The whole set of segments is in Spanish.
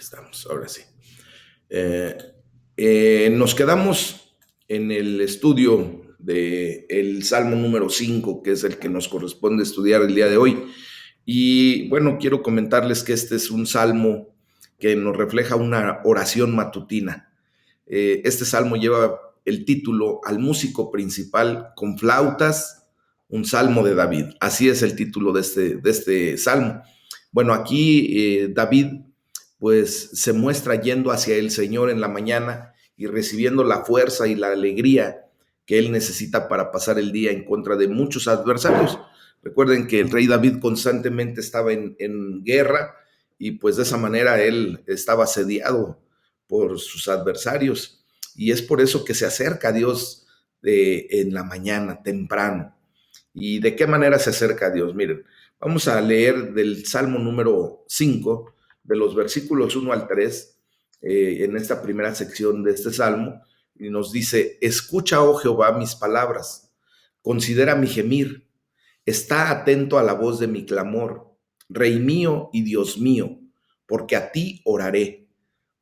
Estamos, ahora sí. Eh, Nos quedamos en el estudio del Salmo número 5, que es el que nos corresponde estudiar el día de hoy. Y bueno, quiero comentarles que este es un salmo que nos refleja una oración matutina. Este salmo lleva el título Al músico principal con flautas, un salmo de David. Así es el título de este salmo. Bueno, aquí David pues se muestra yendo hacia el Señor en la mañana y recibiendo la fuerza y la alegría que él necesita para pasar el día en contra de muchos adversarios. Recuerden que el rey David constantemente estaba en guerra y pues de esa manera él estaba asediado por sus adversarios y es por eso que se acerca a Dios en la mañana, temprano. ¿Y de qué manera se acerca a Dios? Miren, vamos a leer del Salmo número 5, de los versículos 1 al 3, en esta primera sección de este Salmo, y nos dice: escucha, oh Jehová, mis palabras, considera mi gemir, está atento a la voz de mi clamor, Rey mío y Dios mío, porque a ti oraré.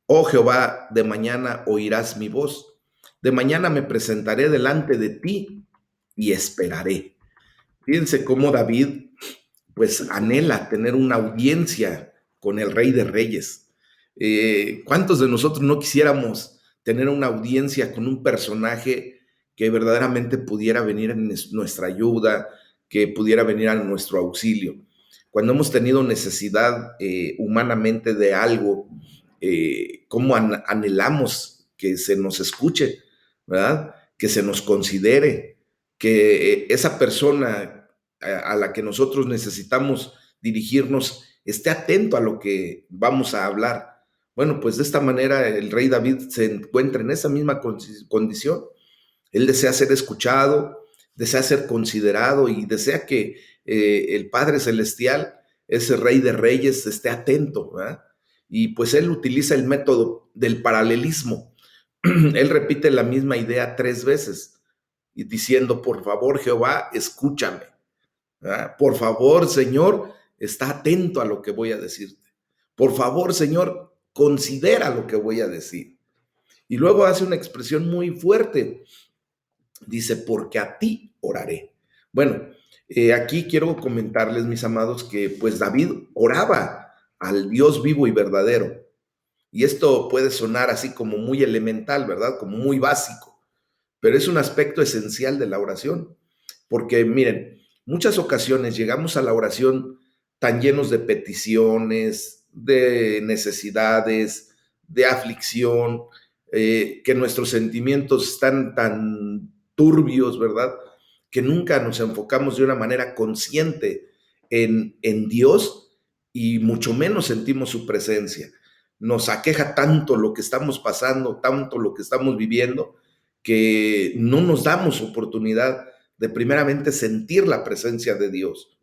Oh Jehová, de mañana oirás mi voz, de mañana me presentaré delante de ti y esperaré. Fíjense cómo David pues anhela tener una audiencia con el Rey de Reyes. ¿Cuántos de nosotros no quisiéramos tener una audiencia con un personaje que verdaderamente pudiera venir en nuestra ayuda, que pudiera venir a nuestro auxilio? Cuando hemos tenido necesidad humanamente de algo, ¿cómo anhelamos que se nos escuche, ¿verdad? Que se nos considere, que esa persona a la que nosotros necesitamos dirigirnos esté atento a lo que vamos a hablar. Bueno, pues de esta manera el rey David se encuentra en esa misma condición. Él desea ser escuchado, desea ser considerado y desea que el Padre Celestial, ese Rey de Reyes, esté atento, ¿verdad? Y pues él utiliza el método del paralelismo. Él repite la misma idea 3 veces y diciendo: por favor, Jehová, escúchame. ¿Verdad? Por favor, Señor, está atento a lo que voy a decirte. Por favor, Señor, considera lo que voy a decir. Y luego hace una expresión muy fuerte. Dice: porque a ti oraré. Bueno, aquí quiero comentarles, mis amados, que pues David oraba al Dios vivo y verdadero. Y esto puede sonar así como muy elemental, ¿verdad? Como muy básico, pero es un aspecto esencial de la oración. Porque miren, muchas ocasiones llegamos a la oración tan llenos de peticiones, de necesidades, de aflicción, que nuestros sentimientos están tan turbios, ¿verdad? Que nunca nos enfocamos de una manera consciente en Dios y mucho menos sentimos su presencia. Nos aqueja tanto lo que estamos pasando, tanto lo que estamos viviendo, que no nos damos oportunidad de primeramente sentir la presencia de Dios.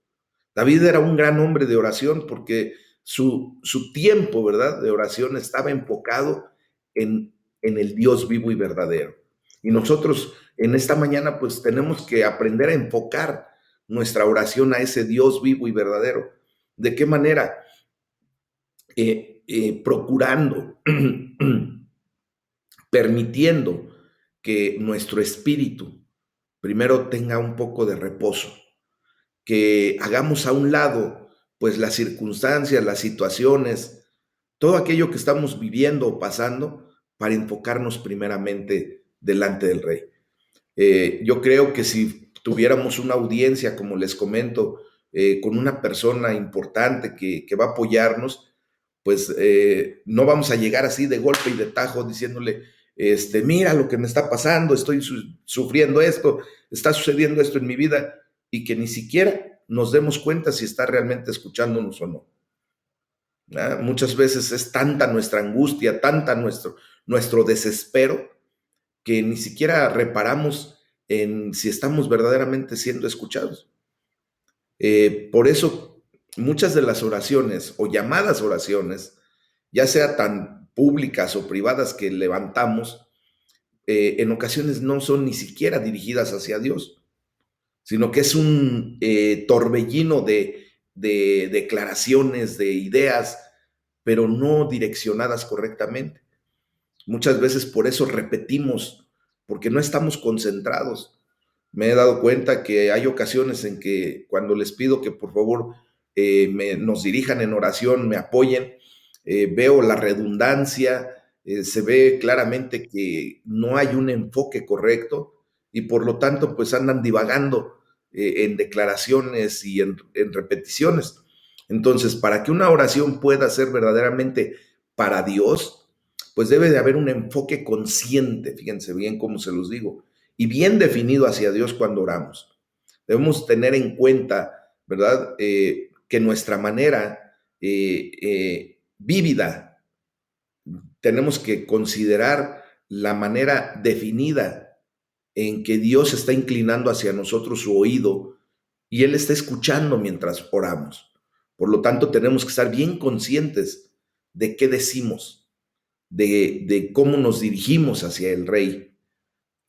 David era un gran hombre de oración porque su tiempo, ¿verdad?, de oración estaba enfocado en el Dios vivo y verdadero. Y nosotros en esta mañana pues tenemos que aprender a enfocar nuestra oración a ese Dios vivo y verdadero. ¿De qué manera? Procurando, permitiendo que nuestro espíritu primero tenga un poco de reposo, que hagamos a un lado pues las circunstancias, las situaciones, todo aquello que estamos viviendo o pasando para enfocarnos primeramente delante del Rey. Yo creo que si tuviéramos una audiencia, como les comento, con una persona importante que va a apoyarnos, pues no vamos a llegar así de golpe y de tajo diciéndole: mira lo que me está pasando, estoy sufriendo esto, está sucediendo esto en mi vida, y que ni siquiera nos demos cuenta si está realmente escuchándonos o no. ¿Verdad? Muchas veces es tanta nuestra angustia, tanta nuestro desespero, que ni siquiera reparamos en si estamos verdaderamente siendo escuchados. Por eso, muchas de las oraciones o llamadas oraciones, ya sea tan públicas o privadas que levantamos, en ocasiones no son ni siquiera dirigidas hacia Dios, sino que es un torbellino de declaraciones, de ideas, pero no direccionadas correctamente. Muchas veces por eso repetimos, porque no estamos concentrados. Me he dado cuenta que hay ocasiones en que cuando les pido que por favor nos dirijan en oración, me apoyen, veo la redundancia, se ve claramente que no hay un enfoque correcto y por lo tanto pues andan divagando en declaraciones y en repeticiones. Entonces, para que una oración pueda ser verdaderamente para Dios, pues debe de haber un enfoque consciente, fíjense bien cómo se los digo, y bien definido hacia Dios cuando oramos. Debemos tener en cuenta, ¿verdad? Que nuestra manera vívida, tenemos que considerar la manera definida en que Dios está inclinando hacia nosotros su oído y Él está escuchando mientras oramos. Por lo tanto, tenemos que estar bien conscientes de qué decimos, de cómo nos dirigimos hacia el Rey.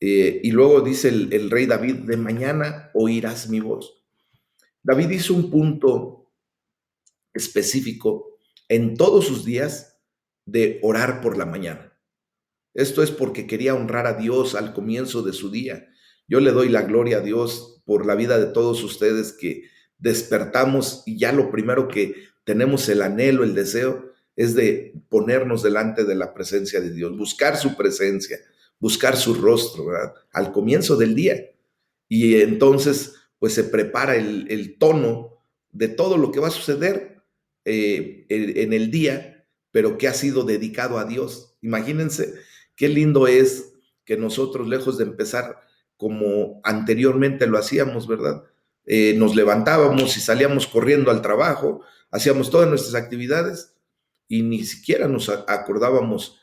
Y luego dice el rey David, de mañana oirás mi voz. David hizo un punto específico en todos sus días de orar por la mañana. Esto es porque quería honrar a Dios al comienzo de su día. Yo le doy la gloria a Dios por la vida de todos ustedes que despertamos y ya lo primero que tenemos el anhelo, el deseo, es de ponernos delante de la presencia de Dios, buscar su presencia, buscar su rostro, ¿verdad? Al comienzo del día. Y entonces, pues se prepara el tono de todo lo que va a suceder en el día, pero que ha sido dedicado a Dios. Imagínense qué lindo es que nosotros, lejos de empezar como anteriormente lo hacíamos, ¿verdad? Nos levantábamos y salíamos corriendo al trabajo, hacíamos todas nuestras actividades y ni siquiera nos acordábamos,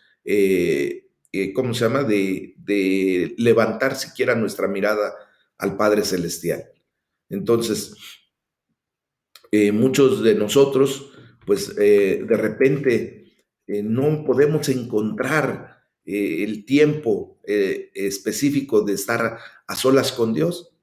¿cómo se llama?, de levantar siquiera nuestra mirada al Padre Celestial. Entonces, muchos de nosotros, pues de repente no podemos encontrar el tiempo específico de estar a solas con Dios.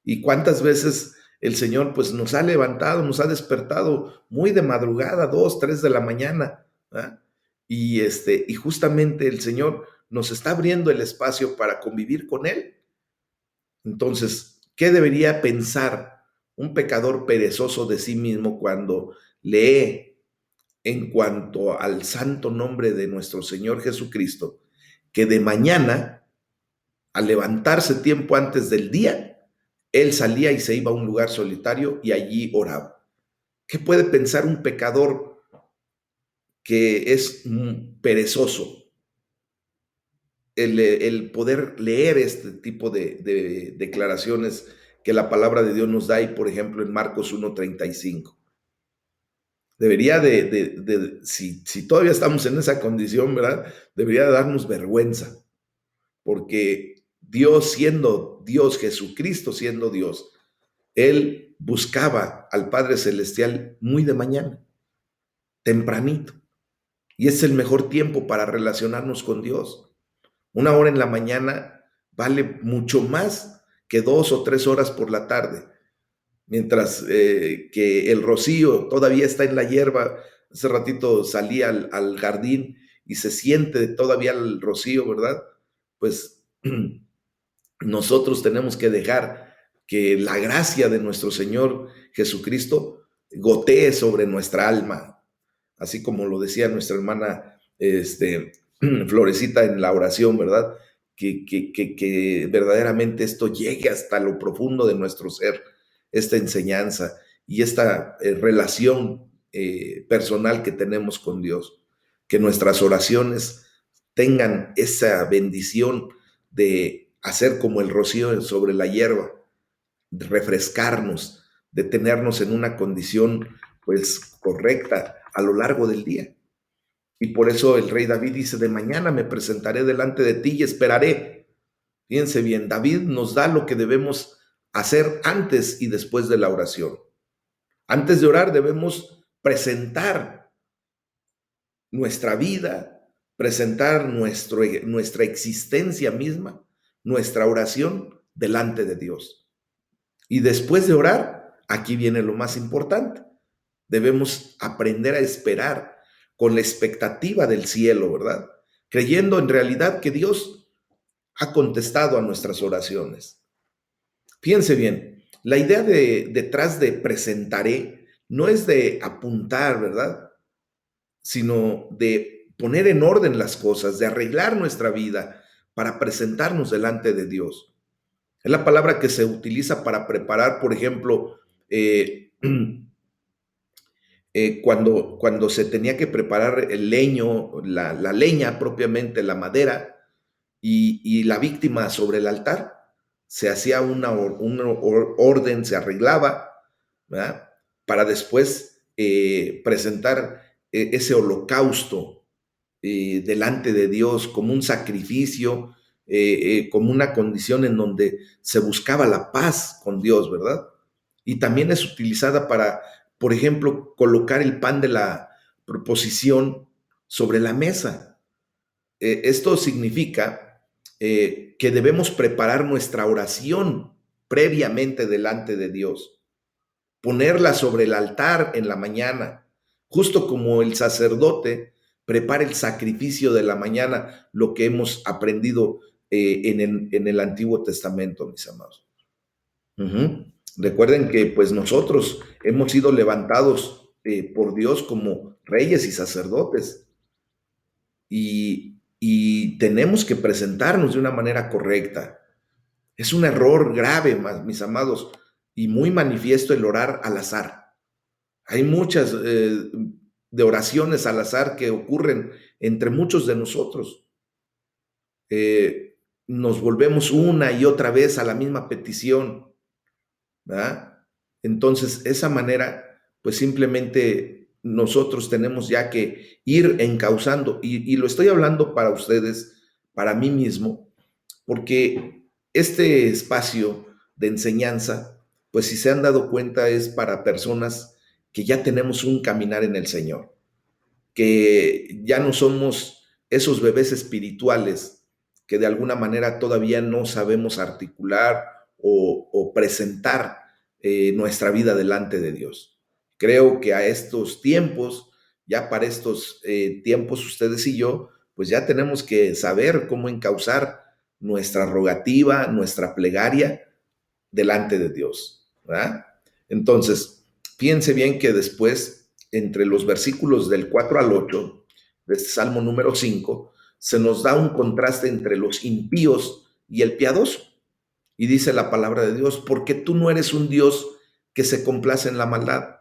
Y cuántas veces el Señor pues nos ha levantado, nos ha despertado muy de madrugada, 2, 3 de la mañana, ¿verdad? Y justamente el Señor nos está abriendo el espacio para convivir con Él. Entonces, ¿qué debería pensar un pecador perezoso de sí mismo cuando lee en cuanto al santo nombre de nuestro Señor Jesucristo, que de mañana, al levantarse tiempo antes del día, Él salía y se iba a un lugar solitario y allí oraba? ¿Qué puede pensar un pecador que es perezoso? El poder leer este tipo de declaraciones que la palabra de Dios nos da, y por ejemplo en Marcos 1:35. Debería si todavía estamos en esa condición, ¿verdad? Debería darnos vergüenza, porque Dios siendo Dios, Jesucristo siendo Dios, Él buscaba al Padre Celestial muy de mañana, tempranito, y es el mejor tiempo para relacionarnos con Dios. 1 hora en la mañana vale mucho más que 2 o 3 horas por la tarde, mientras que el rocío todavía está en la hierba. Hace ratito salí al jardín y se siente todavía el rocío, ¿verdad? Pues nosotros tenemos que dejar que la gracia de nuestro Señor Jesucristo gotee sobre nuestra alma, así como lo decía nuestra hermana Florecita en la oración, ¿verdad? Que verdaderamente esto llegue hasta lo profundo de nuestro ser, esta enseñanza y esta relación personal que tenemos con Dios. Que nuestras oraciones tengan esa bendición de hacer como el rocío sobre la hierba, de refrescarnos, de tenernos en una condición pues correcta a lo largo del día. Y por eso el rey David dice, de mañana me presentaré delante de ti y esperaré. Fíjense bien, David nos da lo que debemos hacer antes y después de la oración. Antes de orar debemos presentar nuestra vida, presentar nuestra existencia misma, nuestra oración delante de Dios. Y después de orar, aquí viene lo más importante. Debemos aprender a esperar, con la expectativa del cielo, ¿verdad? Creyendo en realidad que Dios ha contestado a nuestras oraciones. Piense bien, la idea detrás de presentaré no es de apuntar, ¿verdad? Sino de poner en orden las cosas, de arreglar nuestra vida para presentarnos delante de Dios. Es la palabra que se utiliza para preparar, por ejemplo, cuando se tenía que preparar el leño, la leña propiamente, la madera, y la víctima sobre el altar, se hacía una orden, se arreglaba, ¿verdad? Para después presentar ese holocausto delante de Dios como un sacrificio, como una condición en donde se buscaba la paz con Dios, ¿verdad? Y también es utilizada para, por ejemplo, colocar el pan de la proposición sobre la mesa. Esto significa que debemos preparar nuestra oración previamente delante de Dios, ponerla sobre el altar en la mañana, justo como el sacerdote prepara el sacrificio de la mañana, lo que hemos aprendido en el Antiguo Testamento, mis amados. Ujú. Recuerden que pues nosotros hemos sido levantados por Dios como reyes y sacerdotes y tenemos que presentarnos de una manera correcta. Es un error grave, mis amados, y muy manifiesto el orar al azar. Hay muchas de oraciones al azar que ocurren entre muchos de nosotros. Nos volvemos una y otra vez a la misma petición, ¿verdad? Entonces, esa manera, pues simplemente nosotros tenemos ya que ir encauzando, y lo estoy hablando para ustedes, para mí mismo, porque este espacio de enseñanza, pues si se han dado cuenta, es para personas que ya tenemos un caminar en el Señor, que ya no somos esos bebés espirituales que de alguna manera todavía no sabemos articular o presentar nuestra vida delante de Dios. Creo que a estos tiempos, ya para estos tiempos, ustedes y yo, pues ya tenemos que saber cómo encauzar nuestra rogativa, nuestra plegaria delante de Dios, ¿verdad? Entonces, piense bien que después, entre los versículos del 4 al 8 de este Salmo número 5, se nos da un contraste entre los impíos y el piadoso. Y dice la palabra de Dios, porque tú no eres un Dios que se complace en la maldad.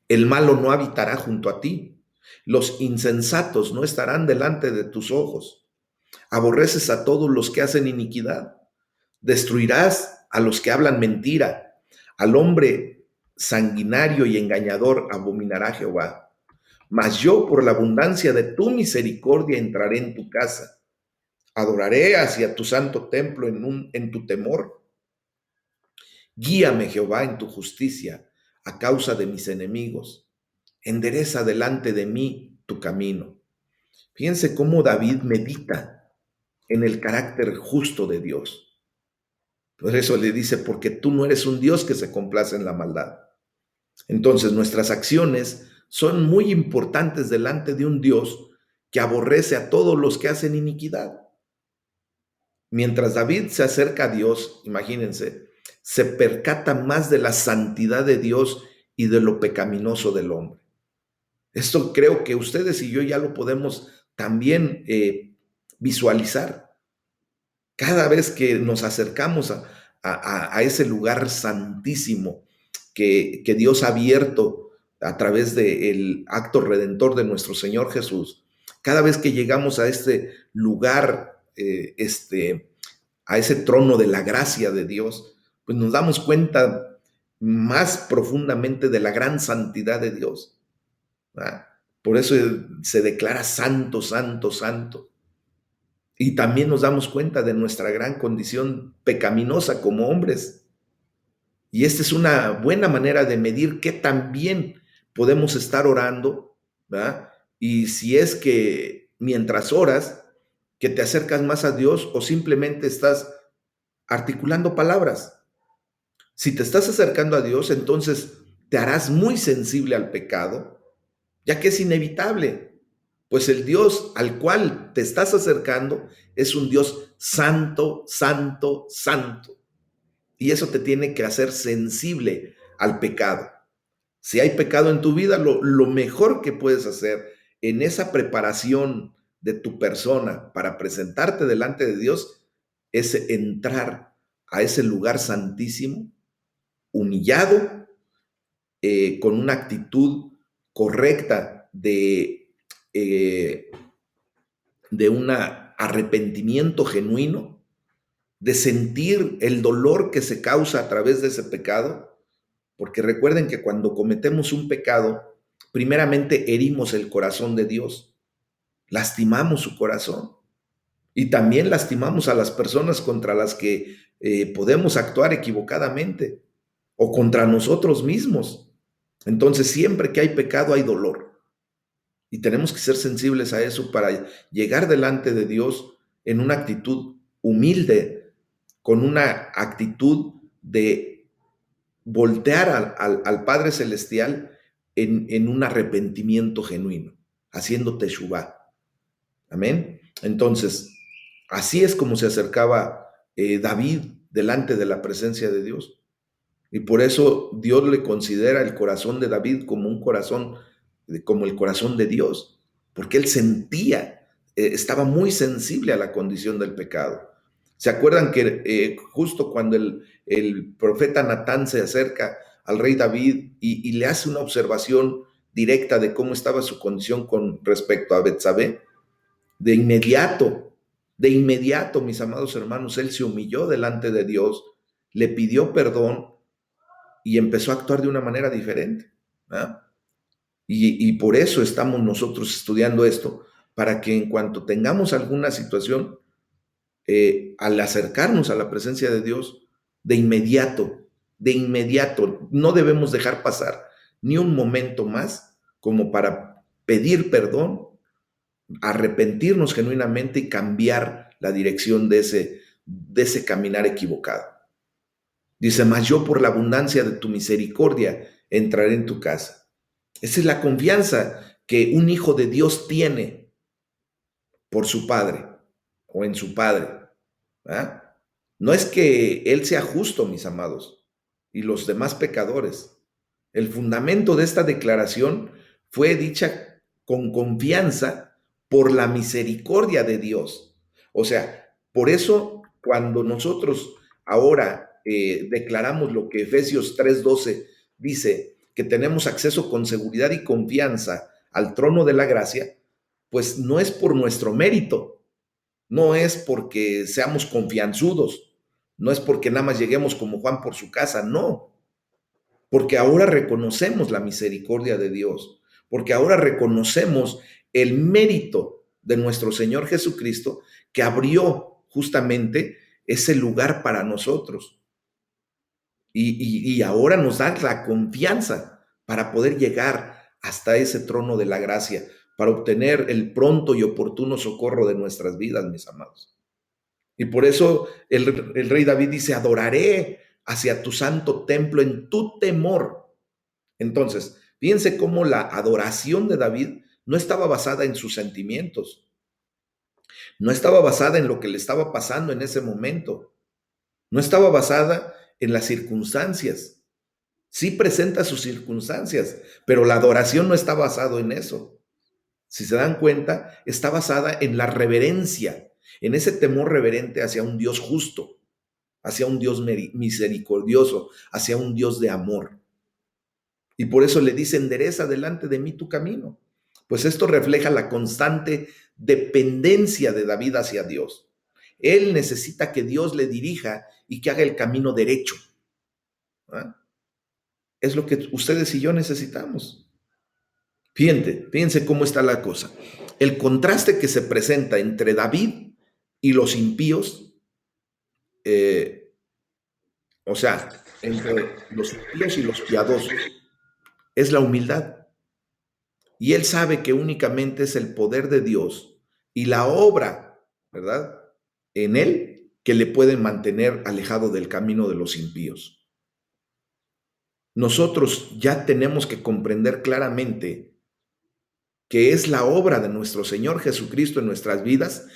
El malo no habitará junto a ti. Los insensatos no estarán delante de tus ojos. Aborreces a todos los que hacen iniquidad. Destruirás a los que hablan mentira. Al hombre sanguinario y engañador abominará Jehová. Mas yo, por la abundancia de tu misericordia, entraré en tu casa. Adoraré hacia tu santo templo en tu temor. Guíame, Jehová, en tu justicia a causa de mis enemigos. Endereza delante de mí tu camino. Fíjense cómo David medita en el carácter justo de Dios. Por eso le dice, porque tú no eres un Dios que se complace en la maldad. Entonces, nuestras acciones son muy importantes delante de un Dios que aborrece a todos los que hacen iniquidad. Mientras David se acerca a Dios, imagínense, se percata más de la santidad de Dios y de lo pecaminoso del hombre. Esto creo que ustedes y yo ya lo podemos también visualizar. Cada vez que nos acercamos a ese lugar santísimo que Dios ha abierto a través del acto redentor de nuestro Señor Jesús, cada vez que llegamos a este lugar, a ese trono de la gracia de Dios, pues nos damos cuenta más profundamente de la gran santidad de Dios, ¿verdad? Por eso se declara santo, santo, santo. Y también nos damos cuenta de nuestra gran condición pecaminosa como hombres. Y esta es una buena manera de medir qué tan bien podemos estar orando, ¿verdad? Y si es que mientras oras, que te acercas más a Dios o simplemente estás articulando palabras. Si te estás acercando a Dios, entonces te harás muy sensible al pecado, ya que es inevitable, pues el Dios al cual te estás acercando es un Dios santo, santo, santo. Y eso te tiene que hacer sensible al pecado. Si hay pecado en tu vida, lo mejor que puedes hacer en esa preparación de tu persona para presentarte delante de Dios es entrar a ese lugar santísimo, humillado, con una actitud correcta de un arrepentimiento genuino, de sentir el dolor que se causa a través de ese pecado, porque recuerden que cuando cometemos un pecado, primeramente herimos el corazón de Dios, lastimamos su corazón y también lastimamos a las personas contra las que podemos actuar equivocadamente o contra nosotros mismos. Entonces, siempre que hay pecado hay dolor y tenemos que ser sensibles a eso para llegar delante de Dios en una actitud humilde, con una actitud de voltear al Padre Celestial en un arrepentimiento genuino, haciendo teshuvá. Amén. Entonces, así es como se acercaba David delante de la presencia de Dios. Y por eso Dios le considera el corazón de David como un corazón, como el corazón de Dios, porque él sentía, estaba muy sensible a la condición del pecado. ¿Se acuerdan que justo cuando el profeta Natán se acerca al rey David y le hace una observación directa de cómo estaba su condición con respecto a Betsabé? De inmediato, mis amados hermanos, él se humilló delante de Dios, le pidió perdón y empezó a actuar de una manera diferente. ¿Ah? Y por eso estamos nosotros estudiando esto, para que en cuanto tengamos alguna situación, al acercarnos a la presencia de Dios, de inmediato, no debemos dejar pasar ni un momento más como para pedir perdón, arrepentirnos genuinamente y cambiar la dirección de ese caminar equivocado. Dice, mas yo por la abundancia de tu misericordia entraré en tu casa. Esa es la confianza que un hijo de Dios tiene por su padre o en su padre. ¿Ah? No es que él sea justo, mis amados, y los demás pecadores. El fundamento de esta declaración fue dicha con confianza por la misericordia de Dios. O sea, por eso cuando nosotros ahora declaramos lo que Efesios 3:12 dice, que tenemos acceso con seguridad y confianza al trono de la gracia, pues no es por nuestro mérito, no es porque seamos confianzudos, no es porque nada más lleguemos como Juan por su casa, no, porque ahora reconocemos la misericordia de Dios, porque ahora reconocemos el mérito de nuestro Señor Jesucristo que abrió justamente ese lugar para nosotros. Y ahora nos da la confianza para poder llegar hasta ese trono de la gracia, para obtener el pronto y oportuno socorro de nuestras vidas, mis amados. Y por eso el rey David dice, adoraré hacia tu santo templo en tu temor. Entonces, fíjense cómo la adoración de David no estaba basada en sus sentimientos, no estaba basada en lo que le estaba pasando en ese momento, no estaba basada en las circunstancias. Sí presenta sus circunstancias, pero la adoración no está basado en eso. Si se dan cuenta, está basada en la reverencia, en ese temor reverente hacia un Dios justo, hacia un Dios misericordioso, hacia un Dios de amor. Y por eso le dice, endereza delante de mí tu camino. Pues esto refleja la constante dependencia de David hacia Dios. Él necesita que Dios le dirija y que haga el camino derecho. ¿Ah? Es lo que ustedes y yo necesitamos. Fíjense cómo está la cosa. El contraste que se presenta entre David y los impíos, eh, o sea, entre los impíos y los piadosos, es la humildad. Y él sabe que únicamente es el poder de Dios y la obra, ¿verdad? En él que le pueden mantener alejado del camino de los impíos. Nosotros ya tenemos que comprender claramente que es la obra de nuestro Señor Jesucristo en nuestras vidas,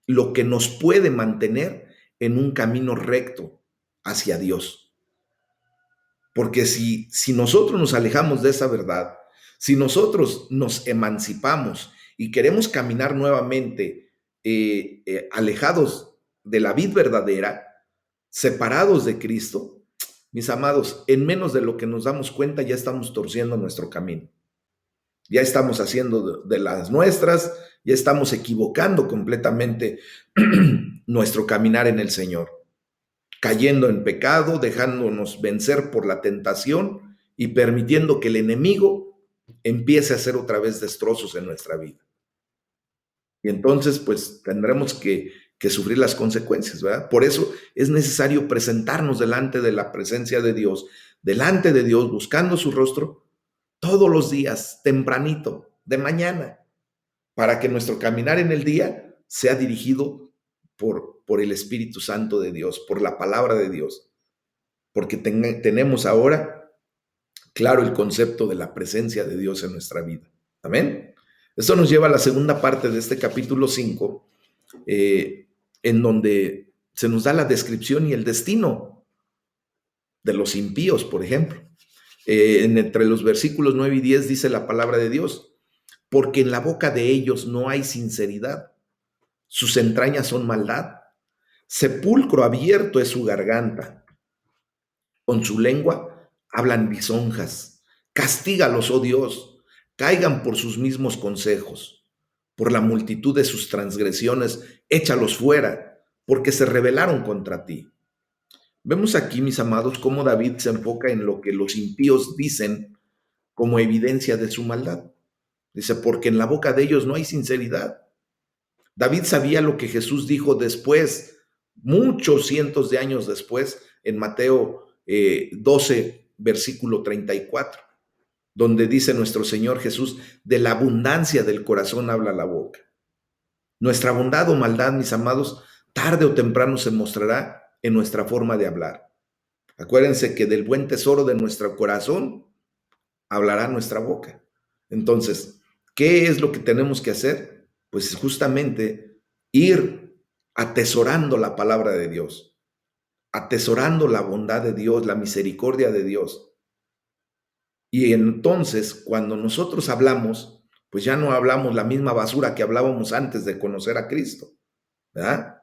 lo que nos puede mantener en un camino recto hacia Dios. Porque si nosotros nos alejamos de esa verdad, si nosotros nos emancipamos y queremos caminar nuevamente alejados de la vid verdadera, separados de Cristo, mis amados, en menos de lo que nos damos cuenta ya estamos torciendo nuestro camino. Ya estamos haciendo de las nuestras, ya estamos equivocando completamente nuestro caminar en el Señor, cayendo en pecado, dejándonos vencer por la tentación y permitiendo que el enemigo empiece a hacer otra vez destrozos en nuestra vida. Y entonces, pues tendremos que sufrir las consecuencias, ¿verdad? Por eso es necesario presentarnos delante de la presencia de Dios, delante de Dios, buscando su rostro todos los días, tempranito, de mañana, para que nuestro caminar en el día sea dirigido por el Espíritu Santo de Dios, por la palabra de Dios, porque tenemos ahora claro el concepto de la presencia de Dios en nuestra vida. Amén. Esto nos lleva a la segunda parte de este capítulo 5, en donde se nos da la descripción y el destino de los impíos, por ejemplo. Entre los versículos 9 y 10 dice la palabra de Dios: porque en la boca de ellos no hay sinceridad, sus entrañas son maldad, sepulcro abierto es su garganta, con su lengua hablan lisonjas, castígalos, oh Dios, caigan por sus mismos consejos, por la multitud de sus transgresiones, échalos fuera, porque se rebelaron contra ti. Vemos aquí, mis amados, cómo David se enfoca en lo que los impíos dicen como evidencia de su maldad. Dice, porque en la boca de ellos no hay sinceridad. David sabía lo que Jesús dijo después, muchos cientos de años después, en Mateo 12, versículo 34, donde dice nuestro Señor Jesús, de la abundancia del corazón habla la boca. Nuestra bondad o maldad, mis amados, tarde o temprano se mostrará en nuestra forma de hablar. Acuérdense que del buen tesoro de nuestro corazón hablará nuestra boca. Entonces, ¿qué es lo que tenemos que hacer? Pues justamente ir atesorando la palabra de Dios, atesorando la bondad de Dios, la misericordia de Dios. Y entonces, cuando nosotros hablamos, pues ya no hablamos la misma basura que hablábamos antes de conocer a Cristo, ¿verdad?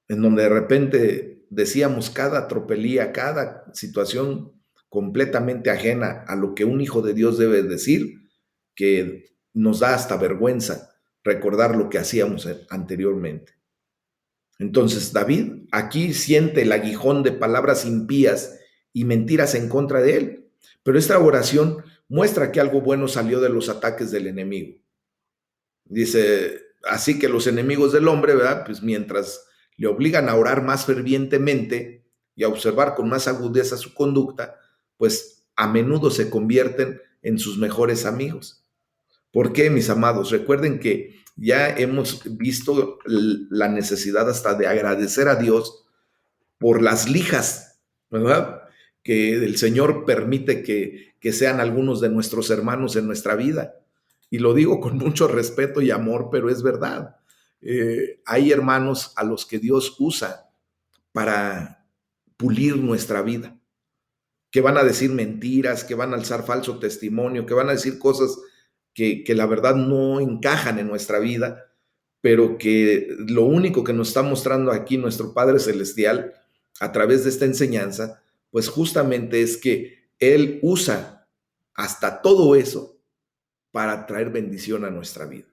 En donde de repente decíamos cada tropelía, cada situación completamente ajena a lo que un hijo de Dios debe decir, que nos da hasta vergüenza recordar lo que hacíamos anteriormente. Entonces David aquí siente el aguijón de palabras impías y mentiras en contra de él, pero esta oración muestra que algo bueno salió de los ataques del enemigo. Dice, así que los enemigos del hombre, ¿verdad? Pues mientras le obligan a orar más fervientemente y a observar con más agudeza su conducta, pues a menudo se convierten en sus mejores amigos. ¿Por qué, mis amados? Recuerden que ya hemos visto la necesidad hasta de agradecer a Dios por las lijas, ¿verdad? Que el Señor permite que sean algunos de nuestros hermanos en nuestra vida. Y lo digo con mucho respeto y amor, pero es verdad. Hay hermanos a los que Dios usa para pulir nuestra vida, que van a decir mentiras, que van a alzar falso testimonio, que van a decir cosas que la verdad no encajan en nuestra vida, pero que lo único que nos está mostrando aquí nuestro Padre Celestial a través de esta enseñanza, pues justamente es que Él usa hasta todo eso para traer bendición a nuestra vida.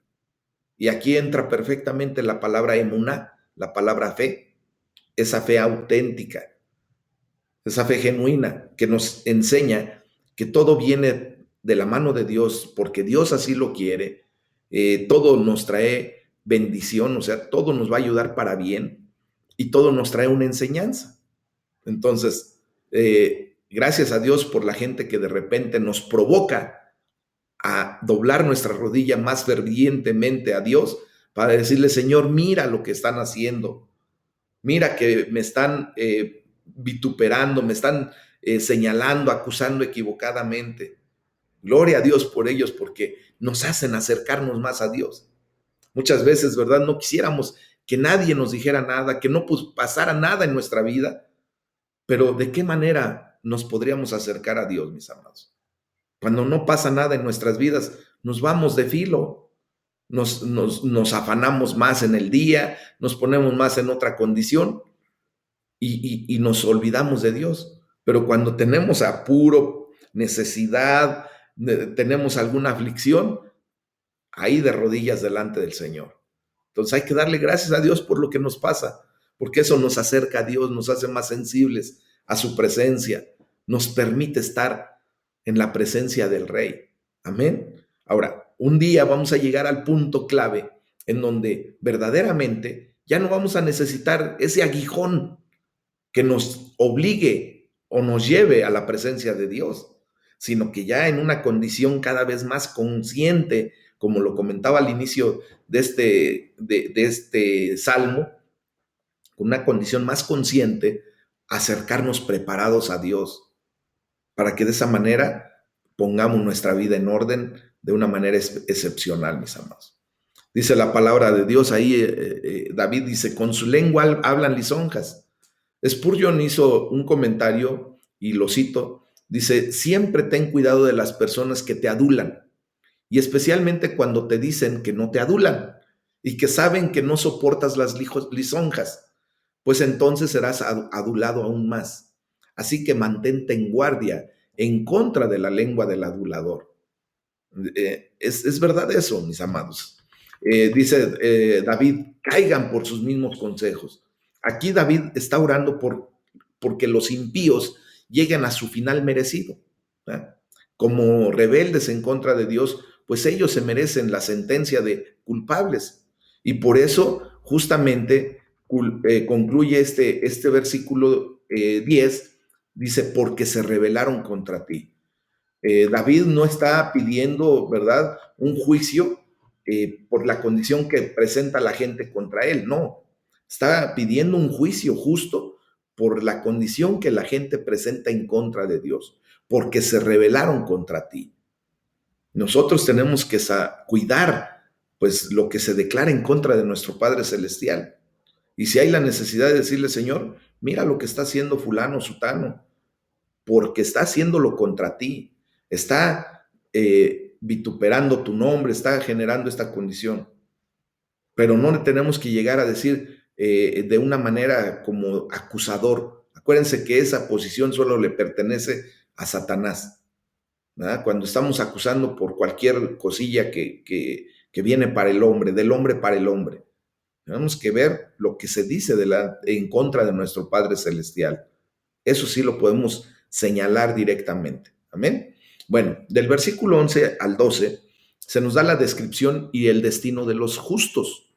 Y aquí entra perfectamente la palabra emuná, la palabra fe, esa fe auténtica, esa fe genuina que nos enseña que todo viene de la mano de Dios, porque Dios así lo quiere, todo nos trae bendición, o sea, todo nos va a ayudar para bien y todo nos trae una enseñanza. Entonces, gracias a Dios por la gente que de repente nos provoca a doblar nuestra rodilla más fervientemente a Dios para decirle, Señor, mira lo que están haciendo, mira que me están vituperando, me están señalando, acusando equivocadamente. Gloria a Dios por ellos porque nos hacen acercarnos más a Dios. Muchas veces, ¿verdad? No quisiéramos que nadie nos dijera nada, que no pasara nada en nuestra vida, pero ¿de qué manera nos podríamos acercar a Dios, mis amados? Cuando no pasa nada en nuestras vidas, nos vamos de filo, nos afanamos más en el día, nos ponemos más en otra condición y nos olvidamos de Dios. Pero cuando tenemos apuro, necesidad, tenemos alguna aflicción, ahí de rodillas delante del Señor. Entonces hay que darle gracias a Dios por lo que nos pasa, porque eso nos acerca a Dios, nos hace más sensibles a su presencia, nos permite estar en la presencia del Rey. Amén. Ahora, un día vamos a llegar al punto clave en donde verdaderamente ya no vamos a necesitar ese aguijón que nos obligue o nos lleve a la presencia de Dios, sino que ya en una condición cada vez más consciente, como lo comentaba al inicio de este salmo, con una condición más consciente, acercarnos preparados a Dios, para que de esa manera pongamos nuestra vida en orden de una manera excepcional, mis amados. Dice la palabra de Dios ahí, David dice, con su lengua hablan lisonjas. Spurgeon hizo un comentario y lo cito, dice, siempre ten cuidado de las personas que te adulan y especialmente cuando te dicen que no te adulan y que saben que no soportas las lisonjas, pues entonces serás adulado aún más. Así que mantente en guardia en contra de la lengua del adulador. Es verdad eso, mis amados. Dice David, caigan por sus mismos consejos. Aquí David está orando porque los impíos lleguen a su final merecido. ¿Eh? Como rebeldes en contra de Dios, pues ellos se merecen la sentencia de culpables. Y por eso justamente concluye este versículo 10, dice, porque se rebelaron contra ti. David no está pidiendo, ¿verdad?, un juicio por la condición que presenta la gente contra él, no. Está pidiendo un juicio justo por la condición que la gente presenta en contra de Dios, porque se rebelaron contra ti. Nosotros tenemos que cuidar, pues, lo que se declara en contra de nuestro Padre Celestial. Y si hay la necesidad de decirle, Señor, mira lo que está haciendo fulano, sutano, porque está haciéndolo contra ti, está vituperando tu nombre, está generando esta condición. Pero no le tenemos que llegar a decir de una manera como acusador. Acuérdense que esa posición solo le pertenece a Satanás, ¿verdad? Cuando estamos acusando por cualquier cosilla que viene para el hombre, del hombre para el hombre. Tenemos que ver lo que se dice en contra de nuestro Padre Celestial. Eso sí lo podemos señalar directamente. Amén. Bueno, del versículo 11 al 12 se nos da la descripción y el destino de los justos.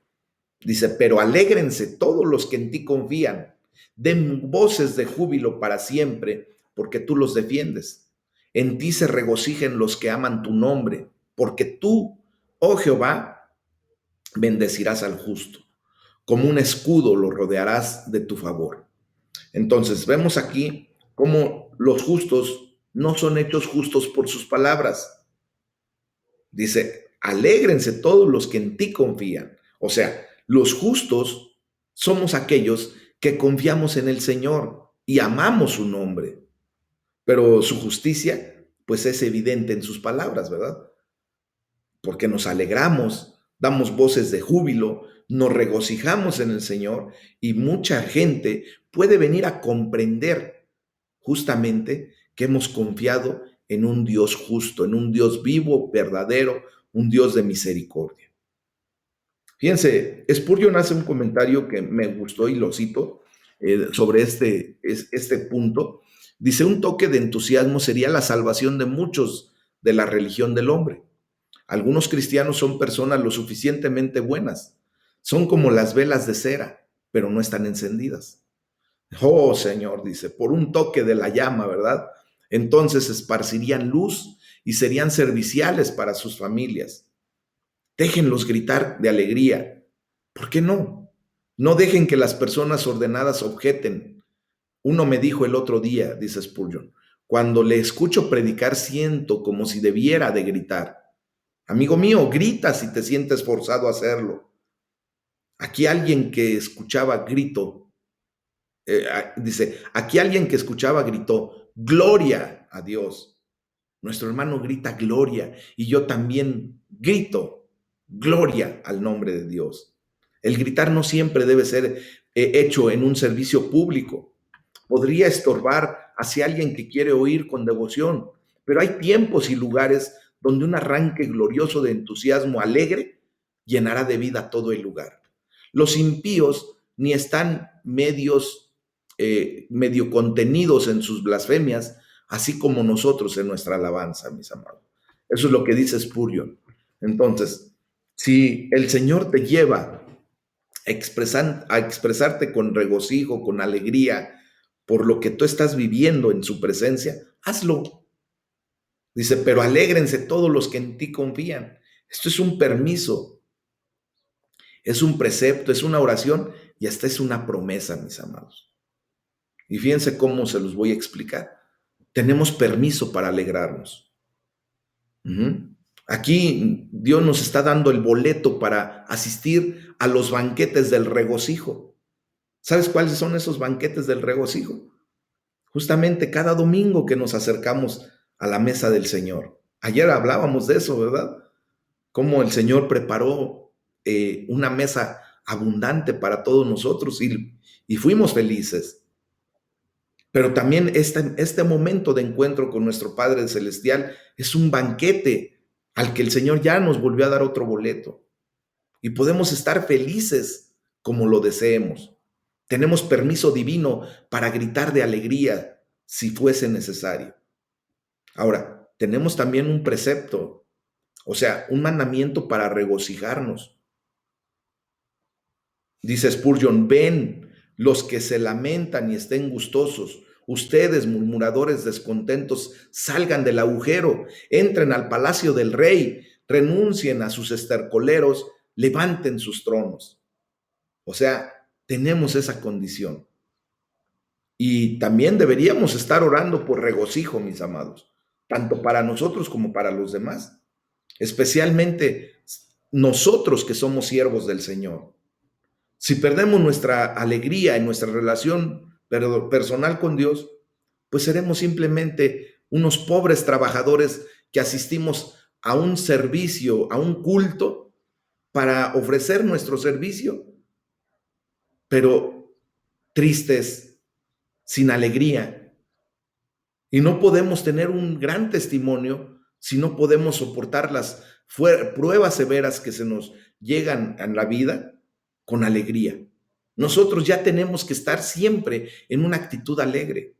Dice, pero alégrense todos los que en ti confían, den voces de júbilo para siempre, porque tú los defiendes. En ti se regocijen los que aman tu nombre, porque tú, oh Jehová, bendecirás al justo. Como un escudo lo rodearás de tu favor. Entonces, vemos aquí cómo los justos no son hechos justos por sus palabras. Dice, alégrense todos los que en ti confían. O sea, los justos somos aquellos que confiamos en el Señor y amamos su nombre. Pero su justicia, pues es evidente en sus palabras, ¿verdad? Porque nos alegramos, damos voces de júbilo, nos regocijamos en el Señor y mucha gente puede venir a comprender justamente que hemos confiado en un Dios justo, en un Dios vivo, verdadero, un Dios de misericordia. Fíjense, Spurgeon hace un comentario que me gustó y lo cito sobre este punto. Dice, un toque de entusiasmo sería la salvación de muchos de la religión del hombre. Algunos cristianos son personas lo suficientemente buenas. Son como las velas de cera, pero no están encendidas. Oh, Señor, dice, por un toque de la llama, ¿verdad? Entonces esparcirían luz y serían serviciales para sus familias. Déjenlos gritar de alegría. ¿Por qué no? No dejen que las personas ordenadas objeten. Uno me dijo el otro día, dice Spurgeon, Cuando le escucho predicar, siento como si debiera de gritar. Amigo mío, grita si te sientes forzado a hacerlo. Aquí alguien que escuchaba dice, aquí alguien que escuchaba gritó, gloria a Dios. Nuestro hermano grita gloria y yo también grito gloria al nombre de Dios. El gritar no siempre debe ser hecho en un servicio público. Podría estorbar hacia alguien que quiere oír con devoción, pero hay tiempos y lugares donde un arranque glorioso de entusiasmo alegre llenará de vida todo el lugar. Los impíos ni están medio contenidos en sus blasfemias, así como nosotros en nuestra alabanza, mis amados. Eso es lo que dice Spurgeon. Entonces, si el Señor te lleva a expresarte con regocijo, con alegría, por lo que tú estás viviendo en su presencia, hazlo. Dice, pero alégrense todos los que en ti confían. Esto es un permiso, es un precepto, es una oración y hasta es una promesa, mis amados. Y fíjense cómo se los voy a explicar. Tenemos permiso para alegrarnos. Aquí Dios nos está dando el boleto para asistir a los banquetes del regocijo. ¿Sabes cuáles son esos banquetes del regocijo? Justamente cada domingo que nos acercamos a la mesa del Señor. Ayer hablábamos de eso, ¿verdad? Cómo el Señor preparó una mesa abundante para todos nosotros y fuimos felices. Pero también este momento de encuentro con nuestro Padre Celestial es un banquete al que el Señor ya nos volvió a dar otro boleto. Y podemos estar felices como lo deseemos. Tenemos permiso divino para gritar de alegría si fuese necesario. Ahora, tenemos también un precepto, o sea, un mandamiento para regocijarnos. Dice Spurgeon, ven los que se lamentan y estén gustosos. Ustedes, murmuradores descontentos, salgan del agujero, entren al palacio del rey, renuncien a sus estercoleros, levanten sus tronos. O sea, tenemos esa condición. Y también deberíamos estar orando por regocijo, mis amados, tanto para nosotros como para los demás, especialmente nosotros que somos siervos del Señor. Si perdemos nuestra alegría en nuestra relación personal con Dios, pues seremos simplemente unos pobres trabajadores que asistimos a un servicio, a un culto, para ofrecer nuestro servicio, pero tristes, sin alegría. Y no podemos tener un gran testimonio si no podemos soportar las pruebas severas que se nos llegan en la vida con alegría. Nosotros ya tenemos que estar siempre en una actitud alegre.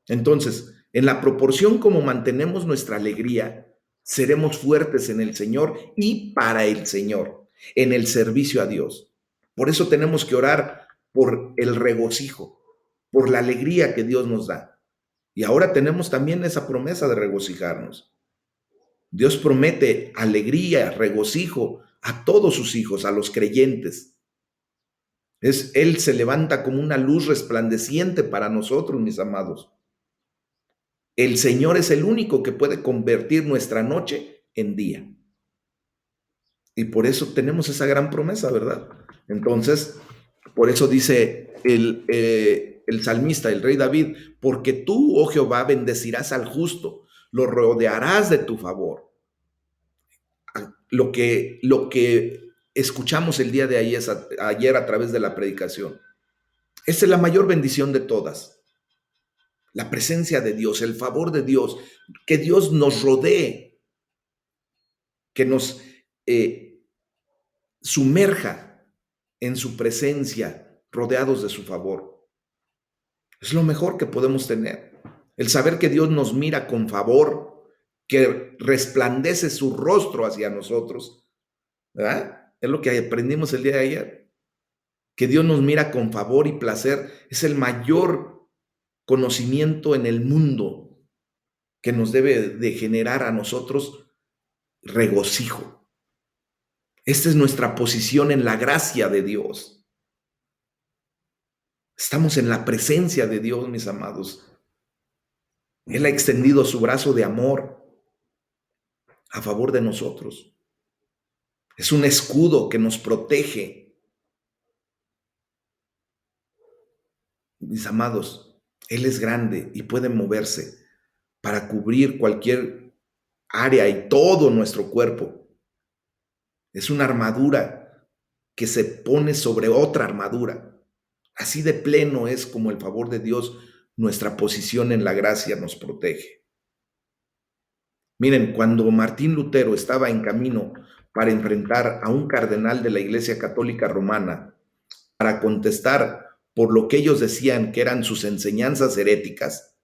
Entonces, en la proporción como mantenemos nuestra alegría, seremos fuertes en el Señor y para el Señor, en el servicio a Dios. Por eso tenemos que orar por el regocijo, por la alegría que Dios nos da. Y ahora tenemos también esa promesa de regocijarnos. Dios promete alegría, regocijo a todos sus hijos, a los creyentes. Él se levanta como una luz resplandeciente para nosotros, mis amados. El Señor es el único que puede convertir nuestra noche en día. Y por eso tenemos esa gran promesa, ¿verdad? Entonces, por eso dice el salmista, el rey David, porque tú, oh Jehová, bendecirás al justo, lo rodearás de tu favor. Lo que escuchamos el día de ayer a través de la predicación. Esta es la mayor bendición de todas. La presencia de Dios, el favor de Dios, que Dios nos rodee, que nos sumerja en su presencia, rodeados de su favor. Es lo mejor que podemos tener. El saber que Dios nos mira con favor, que resplandece su rostro hacia nosotros, ¿verdad? Es lo que aprendimos el día de ayer. Que Dios nos mira con favor y placer es el mayor conocimiento en el mundo que nos debe de generar a nosotros regocijo. Esta es nuestra posición en la gracia de Dios. Estamos en la presencia de Dios, mis amados. Él ha extendido su brazo de amor a favor de nosotros. Es un escudo que nos protege. Mis amados, Él es grande y puede moverse para cubrir cualquier área y todo nuestro cuerpo. Es una armadura que se pone sobre otra armadura. Así de pleno es como el favor de Dios, nuestra posición en la gracia nos protege. Miren, cuando Martín Lutero estaba en camino para enfrentar a un cardenal de la Iglesia Católica Romana para contestar por lo que ellos decían que eran sus enseñanzas heréticas,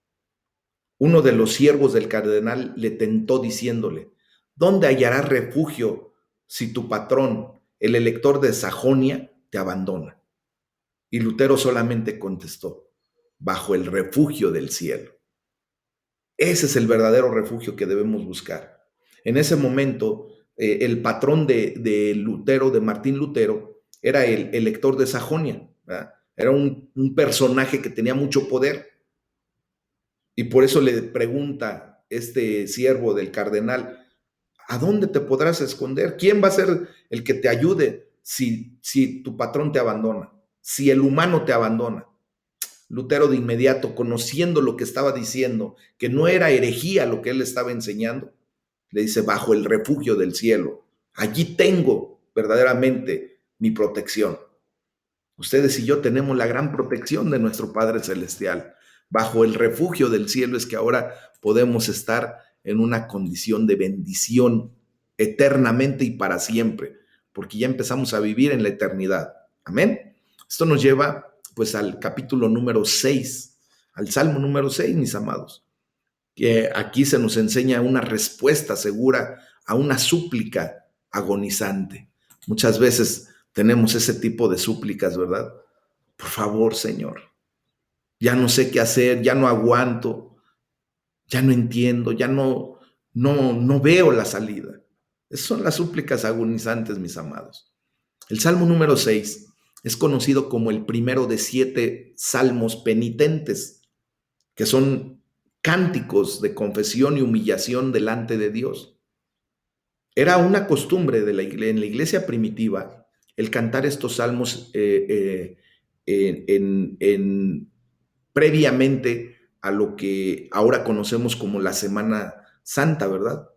uno de los siervos del cardenal le tentó diciéndole: ¿dónde hallarás refugio si tu patrón, el elector de Sajonia, te abandona? Y Lutero solamente contestó: bajo el refugio del cielo. Ese es el verdadero refugio que debemos buscar. En ese momento, el patrón de Lutero, de Martín Lutero, era el elector de Sajonia, ¿verdad? Era un personaje que tenía mucho poder. Y por eso le pregunta este siervo del cardenal: ¿a dónde te podrás esconder? ¿Quién va a ser el que te ayude si tu patrón te abandona? Si el humano te abandona. Lutero de inmediato, conociendo lo que estaba diciendo, que no era herejía lo que él estaba enseñando, le dice: bajo el refugio del cielo, allí tengo verdaderamente mi protección. Ustedes y yo tenemos la gran protección de nuestro Padre Celestial. Bajo el refugio del cielo es que ahora podemos estar en una condición de bendición eternamente y para siempre, porque ya empezamos a vivir en la eternidad. Amén. Esto nos lleva pues al capítulo número 6, al Salmo número 6, mis amados, que aquí se nos enseña una respuesta segura a una súplica agonizante. Muchas veces tenemos ese tipo de súplicas, ¿verdad? Por favor, Señor, ya no sé qué hacer, ya no aguanto, ya no entiendo, ya no veo la salida. Esas son las súplicas agonizantes, mis amados. El Salmo número 6 es conocido como el primero de 7 salmos penitentes, que son cánticos de confesión y humillación delante de Dios. Era una costumbre en la iglesia primitiva el cantar estos salmos previamente a lo que ahora conocemos como la Semana Santa, ¿verdad?